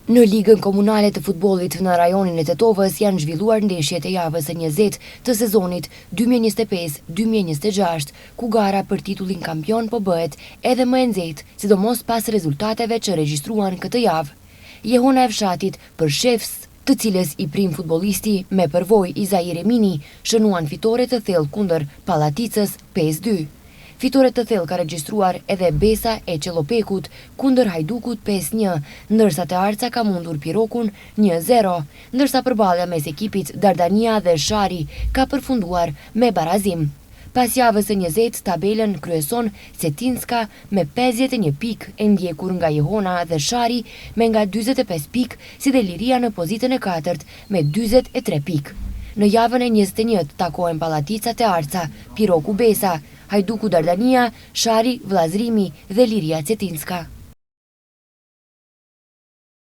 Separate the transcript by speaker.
Speaker 1: Në ligën komunale të futbollit në rajonin e Tetovës janë zhvilluar ndeshjet e javës së 20 të sezonit 2025-2026, ku gara për titullin kampion po bëhet edhe më e nxehtë, sidomos pas rezultateve që regjistruan këtë javë. Jehona e fshatit për Shefs, të cilës i prim futbollisti me përvojë Izair Emini, shënuan fitore të thellë kundër Pallaticës 5-2. Fitore të thellë ka regjistruar edhe Besa e Qellopekut kundër Hajdukut 5-1, ndërsa Te Arca ka mundur Pirokun 1-0, ndërsa përballja mes ekipit Dardania dhe Shari ka përfunduar me barazim. Pas javës së 20, tabelën kryeson Cetinska me 51 pikë, e ndjekur nga Jehona dhe Shari me nga 45 pikë, si dhe Liria në pozitën e 4 me 43 pikë. Në javën e 21 takohen Pallatica Te Arca, Piroku Besa, Hajduku Dardania, Shari Vllazrimi dhe Liria Cetinska.